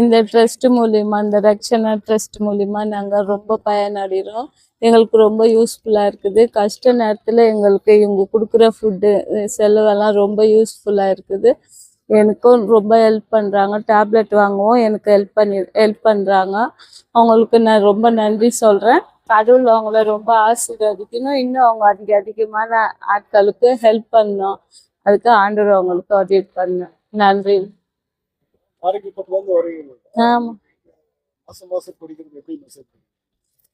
இந்த ட்ரஸ்ட் மூலிமா, இந்த ரக்ஷனா ட்ரஸ்ட் மூலிமா நாங்கள் ரொம்ப பயனடைகிறோம். எங்களுக்கு ரொம்ப யூஸ்ஃபுல்லாக இருக்குது. கஷ்ட நேரத்தில் எங்களுக்கு இவங்க கொடுக்குற ஃபுட்டு செலவெல்லாம் ரொம்ப யூஸ்ஃபுல்லாக இருக்குது. எனக்கும் ரொம்ப ஹெல்ப் பண்ணுறாங்க. டேப்லெட் வாங்கவும் எனக்கு ஹெல்ப் பண்ணுறாங்க. அவங்களுக்கு நான் ரொம்ப நன்றி சொல்கிறேன். கடவுள் அவங்கள ரொம்ப ஆசீர்வதிக்கணும். இன்னும் அவங்க அதிகமான ஆட்களுக்கு ஹெல்ப் பண்ணணும். அதுக்கு ஆண்டவர் அவங்களுக்கு உதவி பண்ணணும். நன்றி. ஆமாம்,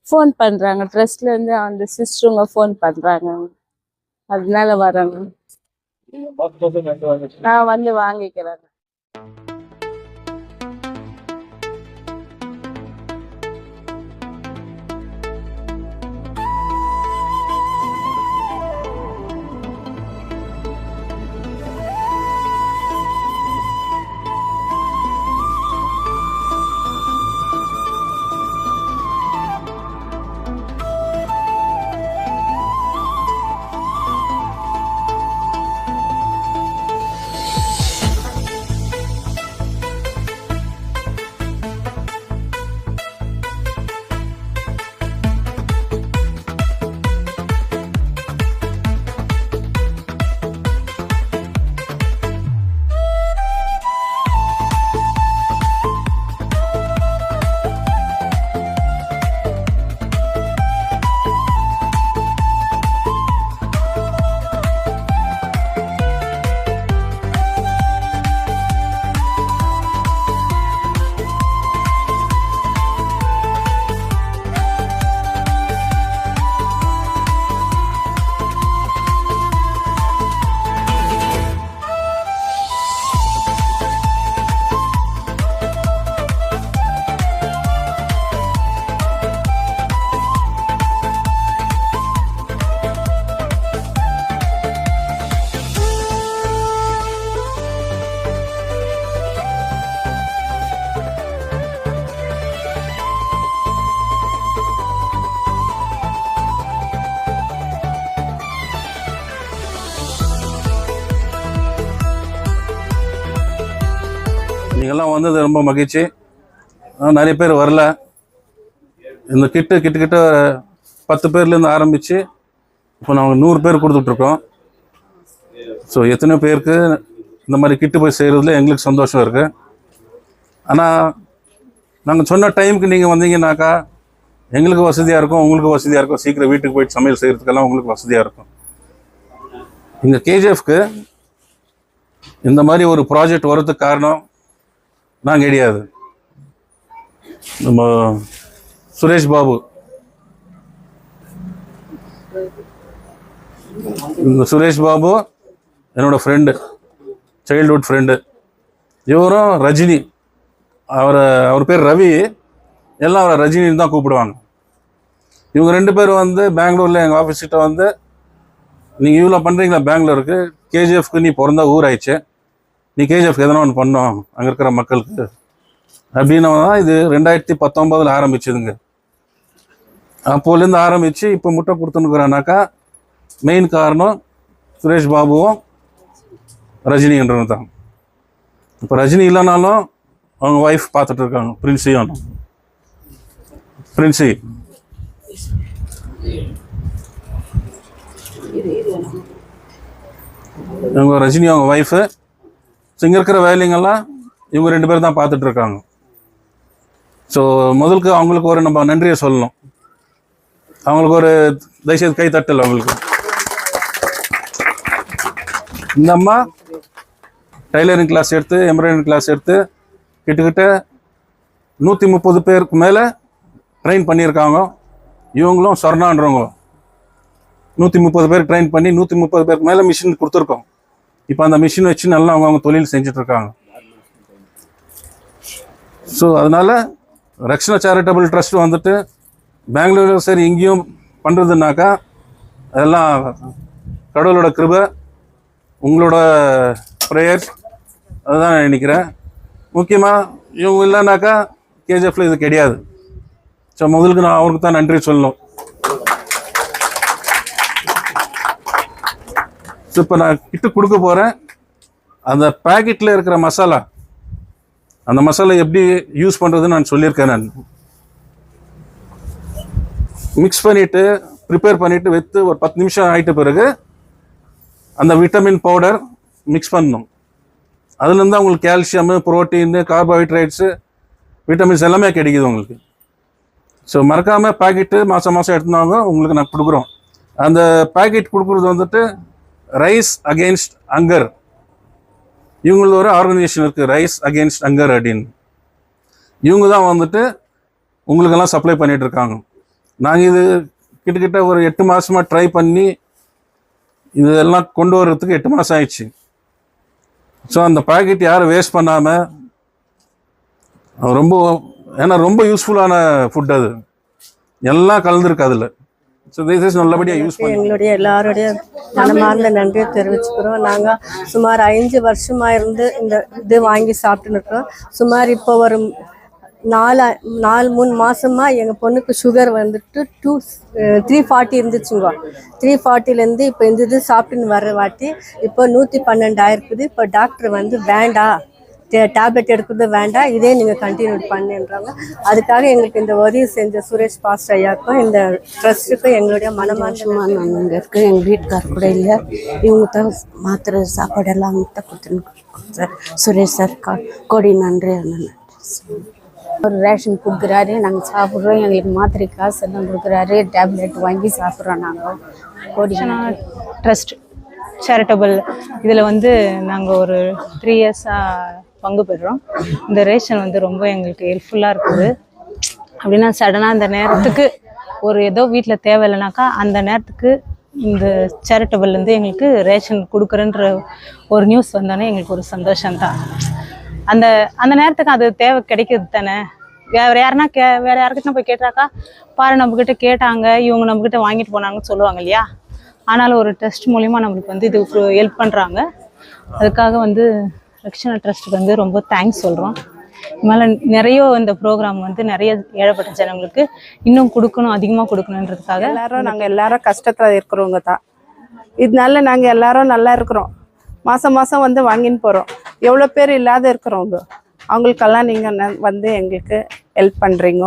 ஃபோன் பண்ணுறாங்க. ட்ரஸ்ட்லேருந்து அந்த சிஸ்டருங்க ஃபோன் பண்ணுறாங்க. அதனால வராங்க. நான் வந்து வாங்கிக்கிறேன். நீங்கள்லாம் வந்தது ரொம்ப மகிழ்ச்சி. நிறைய பேர் வரல. இந்த கிட்ட 10 பேர்லேருந்து ஆரம்பித்து இப்போ நாங்கள் 100 பேர் கொடுத்துட்ருக்கோம். ஸோ எத்தனை பேருக்கு இந்த மாதிரி கிட்டு போய் செய்கிறதுல எங்களுக்கு சந்தோஷம் இருக்குது. ஆனால் நாங்கள் சொன்ன டைமுக்கு நீங்கள் வந்தீங்கன்னாக்கா எங்களுக்கு வசதியாக இருக்கும், உங்களுக்கு வசதியாக இருக்கும். சீக்கிரம் வீட்டுக்கு போயிட்டு சமையல் செய்கிறதுக்கெல்லாம் உங்களுக்கு வசதியாக இருக்கும். இங்கே கேஜிஎஃப்க்கு இந்த மாதிரி ஒரு ப்ராஜெக்ட் வர்றதுக்கு காரணம் நான் கிடையாது. நம்ம சுரேஷ் பாபு, இந்த சுரேஷ் பாபு என்னோடய ஃப்ரெண்டு, சைல்ட்ஹுட் ஃப்ரெண்டு. இவரும் ரஜினி, அவர் பேர் ரவி, எல்லாம் அவரை ரஜினின்னு தான் கூப்பிடுவாங்க. இவங்க 2 பேரும் வந்து பெங்களூரில் எங்கள் ஆஃபீஸ்கிட்ட வந்து, நீங்கள் இவ்வளோ பண்ணுறீங்களா பெங்களூருக்கு, கேஜிஎஃப்க்கு நீ பிறந்த ஊர் ஆயிடுச்சு, நீ கேஜிஎஃப்க்கு எதனா ஒன்று பண்ணோம் அங்கே இருக்கிற மக்களுக்கு அப்படின்னு தான் இது 2019 ஆரம்பிச்சுதுங்க. அப்போலேருந்து ஆரம்பித்து இப்போ முட்டை கொடுத்துன்னுக்குறானாக்கா மெயின் காரணம் சுரேஷ் பாபுவும் ரஜினின்றது தான். இப்போ ரஜினி இல்லைனாலும் அவங்க ஒய்ஃப் பார்த்துட்டு இருக்காங்க, பிரின்சியும். பிரின்சி இவங்க ரஜினி அவங்க ஒய்ஃபு. ஸோ இங்கே இருக்கிற வேலைங்கெல்லாம் இவங்க 2 பேர் தான் பார்த்துட்ருக்காங்க. ஸோ முதலுக்கு அவங்களுக்கு ஒரு நம்ம நன்றியை சொல்லணும். அவங்களுக்கு ஒரு தயவுசெய்து கை தட்டல் அவங்களுக்கு. இந்த அம்மா டைலரிங் கிளாஸ் எடுத்து, எம்ப்ராய்டரிங் கிளாஸ் எடுத்து கிட்டத்தட்ட 130 பேருக்கு மேலே ட்ரெயின் பண்ணியிருக்காங்க. இவங்களும் சொர்ணான்றவங்க 130 பேர் ட்ரெயின் பண்ணி 130 பேருக்கு மேலே மிஷின் கொடுத்துருக்கோம். இப்போ அந்த மிஷின் வச்சு நல்லா அவங்க தொழில் செஞ்சிட்ருக்காங்க. ஸோ அதனால் ரக்ஷனா சேரிட்டபிள் ட்ரஸ்ட் வந்துட்டு பெங்களூரில் சரி இங்கேயும் பண்ணுறதுனாக்கா அதெல்லாம் கடவுளோட கிருபை, உங்களோட ப்ரேயர்ஸ், அதுதான் நான் நினைக்கிறேன். முக்கியமாக இவங்க இல்லைனாக்கா கேஜிஎஃப்ல இது கிடையாது. ஸோ முதலுக்கு நான் அவருக்கு தான் நன்றி சொல்லணும். ஸோ இப்போ நான் கிட்ட கொடுக்க போகிறேன். அந்த பேக்கெட்டில் இருக்கிற மசாலா அந்த மசாலா எப்படி யூஸ் பண்ணுறதுன்னு நான் சொல்லியிருக்கேன். நான் மிக்ஸ் பண்ணிவிட்டு ப்ரிப்பேர் பண்ணிவிட்டு வைத்து ஒரு 10 நிமிஷம் ஆகிட்ட பிறகு அந்த விட்டமின் பவுடர் மிக்ஸ் பண்ணணும். அதுலேருந்து உங்களுக்கு கால்சியமு, ப்ரோட்டீனு, கார்போஹைட்ரேட்ஸு, விட்டமின்ஸ் எல்லாமே கிடைக்குது உங்களுக்கு. ஸோ மறக்காமல் பாக்கெட்டு மாதம் எடுத்துனாங்க உங்களுக்கு நான் கொடுக்குறோம். அந்த பாக்கெட் கொடுக்குறது வந்துட்டு ரைஸ் அகெயின்ஸ்ட் ஹங்கர். இவங்களோட ஒரு ஆர்கனைசேஷன் இருக்குது, ரைஸ் அகெயின்ஸ்ட் ஹங்கர் அப்படின்னு. இவங்க தான் வந்துட்டு உங்களுக்கெல்லாம் சப்ளை பண்ணிகிட்டு இருக்காங்க. நாங்கள் இது கிட்டத்தட்ட ஒரு 8 மாதமாக ட்ரை பண்ணி இதெல்லாம் கொண்டு வர்றதுக்கு 8 மாதம் ஆயிடுச்சு. ஸோ அந்த பாக்கெட் யாரும் வேஸ்ட் பண்ணாமல் ரொம்ப, ஏன்னா ரொம்ப யூஸ்ஃபுல்லான ஃபுட், அது எல்லாம் கலந்துருக்கு அதில். ஸோ திஸ் நல்லபடியாக யூஸ் பண்ணி எங்களுடைய எல்லாருடைய மனமார்ந்த நன்றியை தெரிவிச்சுக்கிறோம். நாங்கள் சுமார் 5 வருஷமாக இருந்து இந்த இது வாங்கி சாப்பிட்டுன்னு இருக்கிறோம். சுமார் இப்போ ஒரு 3 மாதமாக எங்கள் பொண்ணுக்கு சுகர் வந்துட்டு 340 இருந்துச்சுங்க. 340லேருந்து இப்போ இந்த இது சாப்பிட்டுன்னு வர வாட்டி இப்போ 112 ஆயிருக்குது. இப்போ டாக்டர் வந்து வேண்டாம், டேப்லெட் எடுக்கிறது வேண்டாம், இதே நீங்கள் கண்டினியூ பண்ணுன்றாங்க. அதுக்காக எங்களுக்கு இந்த உதவி செஞ்ச சுரேஷ் பாஸ்டர் ஐயாக்கும் இந்த ட்ரஸ்ட்டுக்கும் எங்களுடைய மனமாற்றமாக நாங்கள் இங்கே இருக்கோம். எங்கள் வீட்டுக்கார் கூட இல்லை, இவங்க தான் மாத்திரை சாப்பாடெல்லாம் அவங்க தான் கொடுத்துன்னு சுரேஷ் சார் கோடி நன்றி. ஒரு ரேஷன் கொடுக்குறாரு, நாங்கள் சாப்பிட்றோம். எங்களுக்கு மாத்திரை காசு எல்லாம் கொடுக்குறாரு, டேப்லெட் வாங்கி சாப்பிட்றோம். நாங்கள் கோடி ட்ரஸ்ட் சேரிட்டபிள் இதில் வந்து நாங்கள் ஒரு 3 இயர்ஸாக பங்கு பெறுறோம். இந்த ரேஷன் வந்து ரொம்ப எங்களுக்கு ஹெல்ப்ஃபுல்லாக இருக்குது. அப்படின்னா சடனாக அந்த நேரத்துக்கு ஒரு ஏதோ வீட்டில் தேவையில்லைனாக்கா அந்த நேரத்துக்கு இந்த சேரிட்டபிள்லேருந்து எங்களுக்கு ரேஷன் கொடுக்குறன்ற ஒரு நியூஸ் வந்தோடனே எங்களுக்கு ஒரு சந்தோஷம்தான். அந்த நேரத்துக்கு அது தேவை கிடைக்கிறது தானே. வேறு யாருன்னா வேறு யாருக்கிட்ட போய் கேட்டாக்கா, பாரு நம்மக்கிட்ட கேட்டாங்க, இவங்க நம்மக்கிட்ட வாங்கிட்டு போனாங்கன்னு சொல்லுவாங்க இல்லையா. ஆனாலும் ஒரு ட்ரஸ்ட் மூலிமா நம்மளுக்கு வந்து இது ஹெல்ப் பண்ணுறாங்க. அதுக்காக வந்து ரக்ஷனா ட்ரஸ்ட்டுக்கு வந்து ரொம்ப தேங்க்ஸ் சொல்கிறோம். மேலே நிறைய இந்த ப்ரோக்ராம் வந்து நிறைய ஏழைப்பட்ட ஜனங்களுக்கு இன்னும் கொடுக்கணும், அதிகமாக கொடுக்கணுன்றதுக்காக நாங்கள் எல்லாரும் கஷ்டத்தில் இருக்கிறவங்க தான். இதனால நாங்கள் எல்லாரும் நல்லா இருக்கிறோம். மாதம் வந்து வாங்கின்னு போகிறோம். எவ்வளோ பேர் இல்லாத இருக்கிறவங்க அவங்களுக்கெல்லாம் நீங்கள் வந்து எங்களுக்கு ஹெல்ப் பண்ணுறீங்க.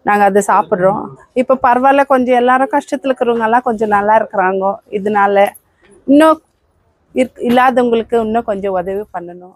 நாங்கள் அதை சாப்பிட்றோம். இப்போ பரவாயில்ல, கொஞ்சம் எல்லாரும் கஷ்டத்தில் இருக்கிறவங்கெல்லாம் கொஞ்சம் நல்லா இருக்கிறாங்க. இதனால இன்னும் இல்லாதவங்களுக்கு இன்னும் கொஞ்சம் உதவி பண்ணணும்.